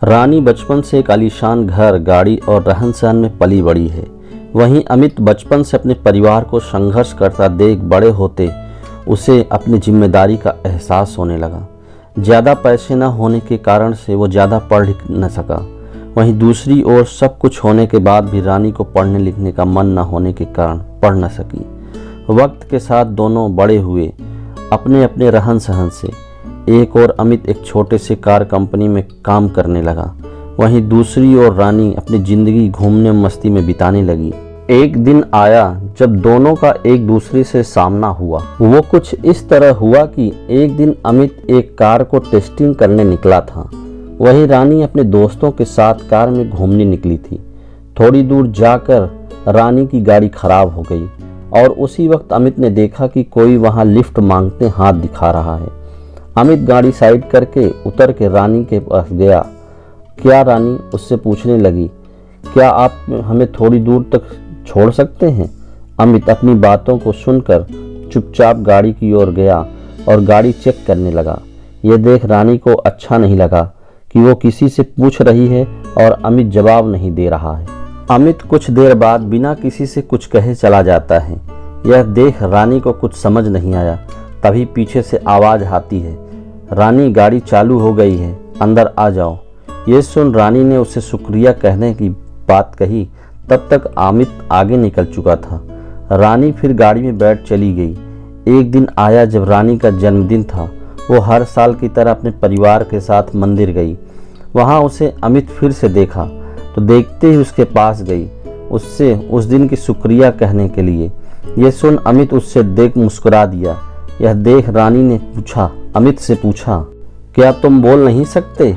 रानी बचपन से एक आलीशान घर, गाड़ी और रहन-सहन में पली बड़ी है। वहीं अमित बचपन से अपने परिवार को संघर्ष करता देख बड़े होते उसे अपनी जिम्मेदारी का एहसास होने लगा। ज़्यादा पैसे न होने के कारण से वो ज़्यादा पढ़ लिख न सका। वहीं दूसरी ओर सब कुछ होने के बाद भी रानी को पढ़ने लिखने का मन न होने के कारण पढ़ न सकी। वक्त के साथ दोनों बड़े हुए अपने अपने रहन सहन से। एक और अमित एक छोटे से कार कंपनी में काम करने लगा, वहीं दूसरी ओर रानी अपनी ज़िंदगी घूमने मस्ती में बिताने लगी। एक दिन आया जब दोनों का एक दूसरे से सामना हुआ। वो कुछ इस तरह हुआ कि एक दिन अमित एक कार को टेस्टिंग करने निकला था, वहीं रानी अपने दोस्तों के साथ कार में घूमने निकली थी। थोड़ी दूर जाकर रानी की गाड़ी खराब हो गई और उसी वक्त अमित ने देखा कि कोई वहां लिफ्ट मांगते हाथ दिखा रहा है। अमित गाड़ी साइड करके उतर के रानी के पास गया। क्या रानी उससे पूछने लगी, क्या आप हमें थोड़ी दूर तक छोड़ सकते हैं? अमित अपनी बातों को सुनकर चुपचाप गाड़ी की ओर गया और गाड़ी चेक करने लगा। यह देख रानी को अच्छा नहीं लगा कि वो किसी से पूछ रही है और अमित जवाब नहीं दे रहा है। अमित कुछ देर बाद बिना किसी से कुछ कहे चला जाता है। यह देख रानी को कुछ समझ नहीं आया। तभी पीछे से आवाज़ आती है, रानी गाड़ी चालू हो गई है, अंदर आ जाओ। ये सुन रानी ने उसे शुक्रिया कहने की बात कही। तब तक अमित आगे निकल चुका था। रानी फिर गाड़ी में बैठ चली गई। एक दिन आया जब रानी का जन्मदिन था। वो हर साल की तरह अपने परिवार के साथ मंदिर गई। वहाँ उसे अमित फिर से देखा तो देखते ही उसके पास गई, उससे उस दिन की शुक्रिया कहने के लिए। ये सुन अमित उससे देख मुस्कुरा दिया। यह देख रानी ने अमित से पूछा, क्या तुम बोल नहीं सकते?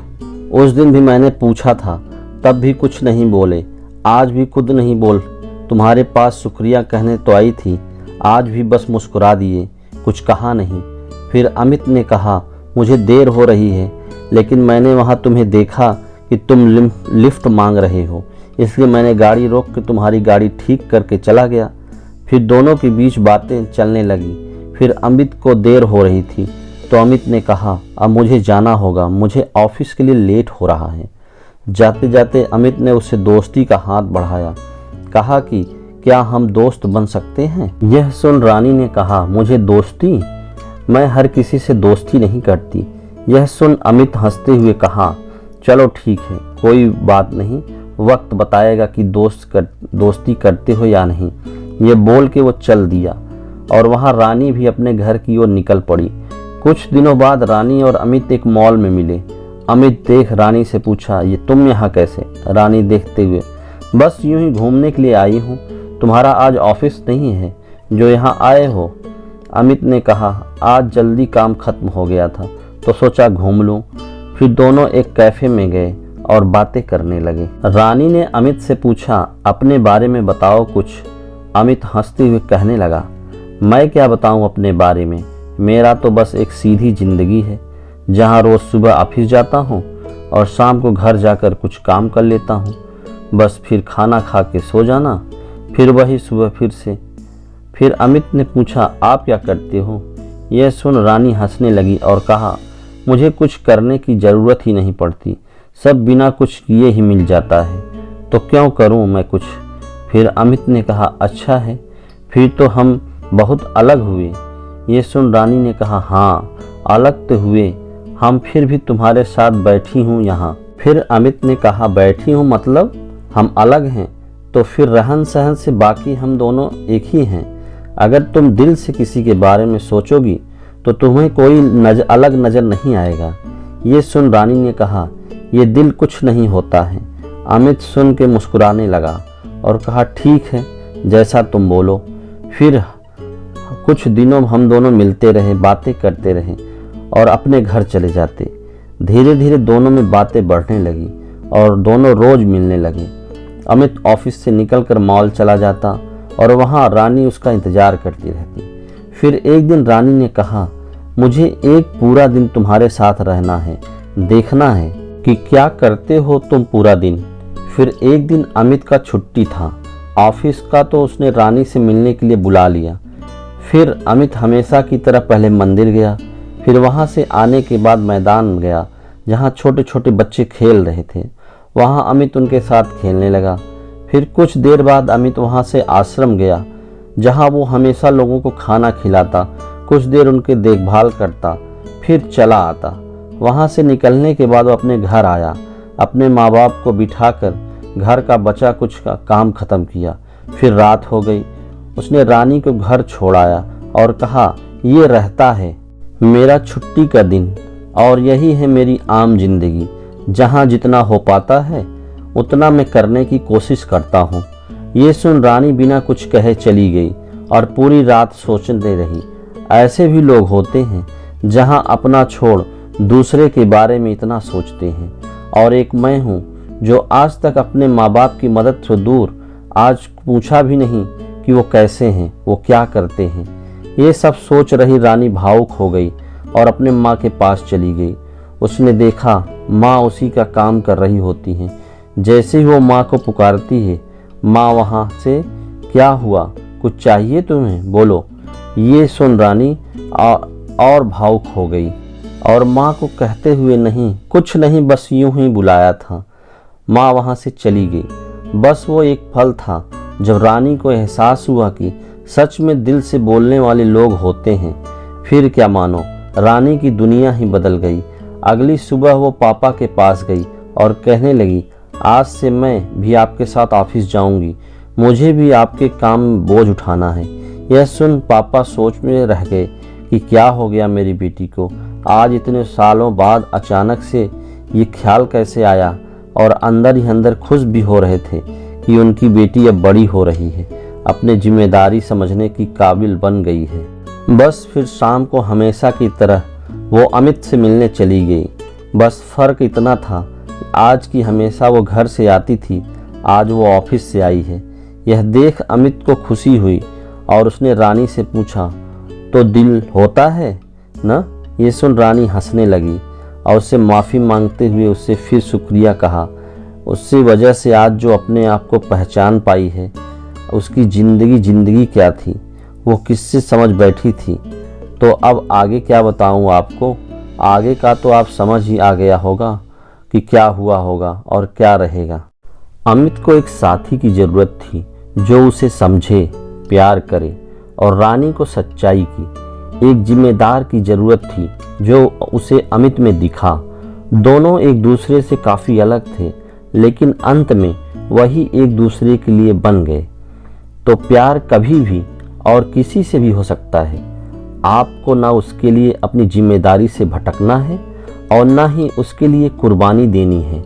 उस दिन भी मैंने पूछा था, तब भी कुछ नहीं बोले। आज भी खुद नहीं बोल, तुम्हारे पास शुक्रिया कहने तो आई थी, आज भी बस मुस्कुरा दिए, कुछ कहा नहीं। फिर अमित ने कहा, मुझे देर हो रही है, लेकिन मैंने वहाँ तुम्हें देखा कि तुम लिफ्ट मांग रहे हो, इसलिए मैंने गाड़ी रोक के तुम्हारी गाड़ी ठीक करके चला गया। फिर दोनों के बीच बातें चलने लगी। फिर अमित को देर हो रही थी तो अमित ने कहा, अब मुझे जाना होगा, मुझे ऑफिस के लिए लेट हो रहा है। जाते जाते अमित ने उससे दोस्ती का हाथ बढ़ाया, कहा कि क्या हम दोस्त बन सकते हैं? यह सुन रानी ने कहा, मुझे दोस्ती? मैं हर किसी से दोस्ती नहीं करती। यह सुन अमित हंसते हुए कहा, चलो ठीक है, कोई बात नहीं, वक्त बताएगा कि दोस्ती करते हो या नहीं। ये बोल के वो चल दिया और वहाँ रानी भी अपने घर की ओर निकल पड़ी। कुछ दिनों बाद रानी और अमित एक मॉल में मिले। अमित देख रानी से पूछा, ये तुम यहाँ कैसे? रानी देखते हुए, बस यूं ही घूमने के लिए आई हूँ, तुम्हारा आज ऑफिस नहीं है जो यहाँ आए हो? अमित ने कहा, आज जल्दी काम खत्म हो गया था तो सोचा घूम लूँ। फिर दोनों एक कैफे में गए और बातें करने लगे। रानी ने अमित से पूछा, अपने बारे में बताओ कुछ। अमित हंसते हुए कहने लगा, मैं क्या बताऊं अपने बारे में, मेरा तो बस एक सीधी ज़िंदगी है, जहां रोज़ सुबह ऑफिस जाता हूं और शाम को घर जाकर कुछ काम कर लेता हूं, बस फिर खाना खा के सो जाना, फिर वही सुबह फिर से। फिर अमित ने पूछा, आप क्या करते हो? यह सुन रानी हंसने लगी और कहा, मुझे कुछ करने की ज़रूरत ही नहीं पड़ती, सब बिना कुछ किए ही मिल जाता है, तो क्यों करूं मैं कुछ? फिर अमित ने कहा, अच्छा है, फिर तो हम बहुत अलग हुए। ये सुन रानी ने कहा, हाँ अलग तो हुए हम, फिर भी तुम्हारे साथ बैठी हूँ यहाँ। फिर अमित ने कहा, बैठी हूँ मतलब हम अलग हैं, तो फिर रहन सहन से बाकी हम दोनों एक ही हैं। अगर तुम दिल से किसी के बारे में सोचोगी तो तुम्हें कोई अलग नज़र नहीं आएगा। ये सुन रानी ने कहा, ये दिल कुछ नहीं होता है। अमित सुन के मुस्कुराने लगा और कहा, ठीक है, जैसा तुम बोलो। फिर कुछ दिनों हम दोनों मिलते रहे, बातें करते रहे और अपने घर चले जाते। धीरे धीरे दोनों में बातें बढ़ने लगी और दोनों रोज़ मिलने लगे। अमित ऑफिस से निकलकर मॉल चला जाता और वहाँ रानी उसका इंतज़ार करती रहती। फिर एक दिन रानी ने कहा, मुझे एक पूरा दिन तुम्हारे साथ रहना है, देखना है कि क्या करते हो तुम पूरा दिन। फिर एक दिन अमित का छुट्टी था ऑफिस का, तो उसने रानी से मिलने के लिए बुला लिया। फिर अमित हमेशा की तरह पहले मंदिर गया, फिर वहाँ से आने के बाद मैदान गया जहाँ छोटे छोटे बच्चे खेल रहे थे। वहाँ अमित उनके साथ खेलने लगा। फिर कुछ देर बाद अमित वहाँ से आश्रम गया, जहाँ वो हमेशा लोगों को खाना खिलाता, कुछ देर उनके देखभाल करता, फिर चला आता। वहाँ से निकलने के बाद वो अपने घर आया, अपने माँ बाप को बिठाकर घर का बचा कुछ का काम ख़त्म किया। फिर रात हो गई। उसने रानी को घर छोड़ाया और कहा, ये रहता है मेरा छुट्टी का दिन और यही है मेरी आम जिंदगी। जहाँ जितना हो पाता है उतना मैं करने की कोशिश करता हूँ। ये सुन रानी बिना कुछ कहे चली गई और पूरी रात सोचते रही। ऐसे भी लोग होते हैं जहाँ अपना छोड़ दूसरे के बारे में इतना सोचते हैं। और एक मैं हूँ जो आज तक अपने माँ बाप की मदद से दूर आज पूछा भी नहीं कि वो कैसे हैं, वो क्या करते हैं। ये सब सोच रही रानी भावुक हो गई और अपने माँ के पास चली गई। उसने देखा माँ उसी का काम कर रही होती हैं। जैसे ही वो माँ को पुकारती है, माँ वहाँ से, क्या हुआ, कुछ चाहिए तुम्हें, बोलो। ये सुन रानी और भावुक हो गई और माँ को कहते हुए, नहीं कुछ नहीं, बस यूं ही बुलाया था। माँ वहाँ से चली गई। बस वो एक पल था जब रानी को एहसास हुआ कि सच में दिल से बोलने वाले लोग होते हैं। फिर क्या मानो, रानी की दुनिया ही बदल गई। अगली सुबह वो पापा के पास गई और कहने लगी, आज से मैं भी आपके साथ ऑफिस जाऊंगी, मुझे भी आपके काम बोझ उठाना है। यह सुन पापा सोच में रह गए कि क्या हो गया मेरी बेटी को, आज इतने सालों बाद अचानक से ये ख्याल कैसे आया। और अंदर ही अंदर खुश भी हो रहे थे कि उनकी बेटी अब बड़ी हो रही है, अपने जिम्मेदारी समझने की काबिल बन गई है। बस फिर शाम को हमेशा की तरह वो अमित से मिलने चली गई। बस फ़र्क इतना था, आज की हमेशा वो घर से आती थी, आज वो ऑफिस से आई है। यह देख अमित को खुशी हुई और उसने रानी से पूछा, तो दिल होता है ना। ये सुन रानी हंसने लगी और उससे माफ़ी मांगते हुए उससे फिर शुक्रिया कहा। उससे वजह से आज जो अपने आप को पहचान पाई है, उसकी ज़िंदगी क्या थी, वो किससे समझ बैठी थी। तो अब आगे क्या बताऊं आपको, आगे का तो आप समझ ही आ गया होगा कि क्या हुआ होगा और क्या रहेगा। अमित को एक साथी की ज़रूरत थी जो उसे समझे, प्यार करे, और रानी को सच्चाई की एक जिम्मेदार की ज़रूरत थी जो उसे अमित में दिखा। दोनों एक दूसरे से काफ़ी अलग थे, लेकिन अंत में वही एक दूसरे के लिए बन गए। तो प्यार कभी भी और किसी से भी हो सकता है। आपको ना उसके लिए अपनी जिम्मेदारी से भटकना है और ना ही उसके लिए कुर्बानी देनी है।